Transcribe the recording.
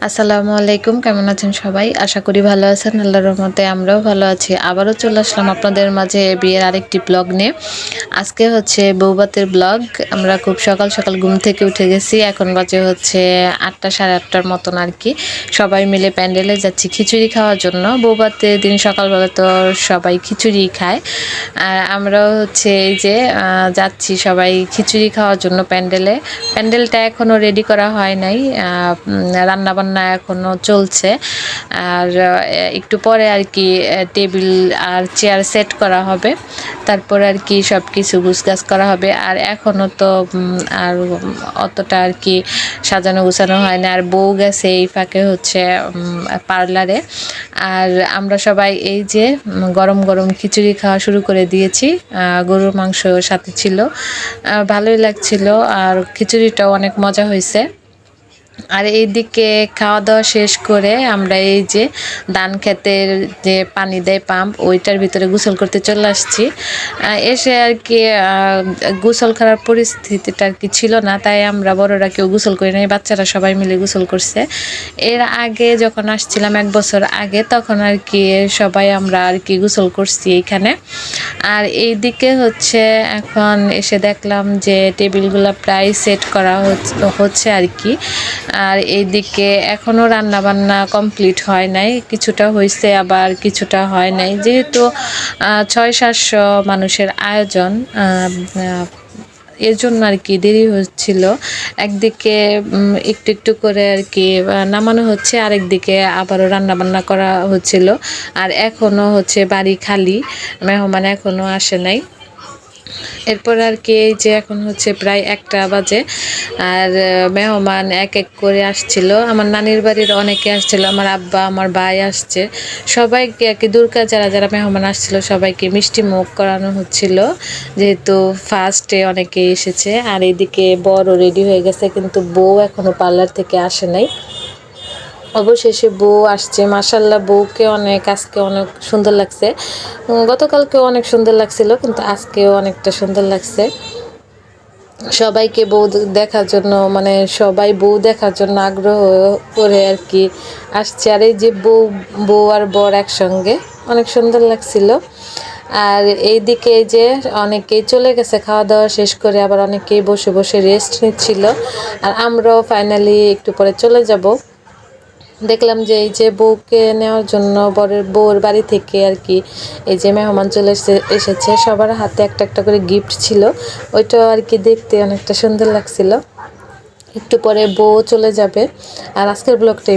আসসালামু আলাইকুম, কেমন আছেন সবাই? আশা করি ভালো আছেন। আল্লাহর রহমতে আমরাও ভালো আছি। আবারও চলে আসলাম আপনাদের মাঝে বিয়ের আরেকটি ব্লগ নিয়ে। আজকে হচ্ছে বউভাতের ব্লগ। আমরা খুব সকাল সকাল ঘুম থেকে উঠে গেছি। এখন বাজে হচ্ছে ৮টা সাড়ে ৮টার মতন আর কি। সবাই মিলে প্যান্ডেলে যাচ্ছি খিচুড়ি খাওয়ার জন্য। বউভাতের দিন সকালবেলা তো সবাই খিচুড়ি খায়। আর আমরাও হচ্ছে এই যে যাচ্ছি সবাই খিচুড়ি খাওয়ার জন্য প্যান্ডেলে। প্যান্ডেলটা এখনও রেডি করা হয় নাই, রান্নাবান্না এখনও চলছে। আর একটু পরে আর কি টেবিল আর চেয়ার সেট করা হবে, তারপর আর কি সব কিছু গুছগাছ করা হবে। আর এখনও তো আর অতটা আর কি সাজানো গুছানো হয় না। আর বউ গেছে এই ফাঁকে হচ্ছে পার্লারে। আর আমরা সবাই এই যে গরম গরম খিচুড়ি খাওয়া শুরু করে দিয়েছি। গরুর মাংস সাথে ছিল, ভালোই লাগছিল। আর খিচুড়িটাও অনেক মজা হয়েছে। আর এইদিকে খাওয়া দাওয়া শেষ করে আমরা এই যে ধান ক্ষেতের যে পানি দেয় পাম্প, ওইটার ভিতরে গোসল করতে চলে আসছি। এসে আর কি গোসল করার পরিস্থিতিটা আর কি ছিল না, তাই আমরা বড়রা কেউ গোসল করি নাই, বাচ্চারা সবাই মিলে গোসল করছে। এর আগে যখন আসছিলাম 1 বছর আগে, তখন আর কি সবাই আমরা আর কি গোসল করছি এইখানে। আর এইদিকে হচ্ছে এখন এসে দেখলাম যে টেবিলগুলো প্রায় সেট করা হচ্ছে আর কি। আর এইদিকে এখনও রান্নাবান্না কমপ্লিট হয় নাই, কিছুটা হয়েছে আবার কিছুটা হয় নাই। যেহেতু 600-700 মানুষের আয়োজন, এর জন্য আর কি দেরি হচ্ছিল। একদিকে একটু একটু করে আর কি নামানো হচ্ছে, আরেকদিকে আবারও রান্নাবান্না করা হচ্ছিল। আর এখনও হচ্ছে বাড়ি খালি, মেহমান এখনও আসে নাই। এরপর আর কি এই যে এখন হচ্ছে প্রায় 1টা বাজে। আর মেহমান এক এক করে আসছিল। আমার নানির বাড়ির অনেকে আসছিল, আমার আব্বা আমার ভাই আসছে। সবাইকে আর কি দূরকার যারা যারা মেহমান আসছিল সবাইকে মিষ্টি মুখ করানো হচ্ছিল, যেহেতু ফার্স্টে অনেকে এসেছে। আর এদিকে বড় রেডি হয়ে গেছে, কিন্তু বউ এখনও পার্লার থেকে আসে নাই। অবশেষে বউ আসছে, মাশাল্লাহ বউকে আজকে অনেক সুন্দর লাগছে। গতকালকেও অনেক সুন্দর লাগছিল, কিন্তু আজকেও অনেকটা সুন্দর লাগছে। সবাইকে বউ দেখার জন্য, মানে সবাই বউ দেখার জন্য আগ্রহ করে আর কি আসছে। আর এই যে বউ আর বর একসঙ্গে অনেক সুন্দর লাগছিল। আর এইদিকে যে অনেকেই চলে গেছে খাওয়া দাওয়া শেষ করে, আবার অনেকেই বসে বসে রেস্ট নিচ্ছিল। আর আমরাও ফাইনালি একটু পরে চলে যাব। দেখলাম যে এই যে বউকে নেওয়ার জন্য বউর বাড়ি থেকে আর কি এই যে মেহমান চলে এসেছে, সবার হাতে একটা একটা করে গিফট ছিল। ওইটাও আর কি দেখতে অনেকটা সুন্দর লাগছিল। একটু পরে বউ চলে যাবে। আর আজকের ব্লগটা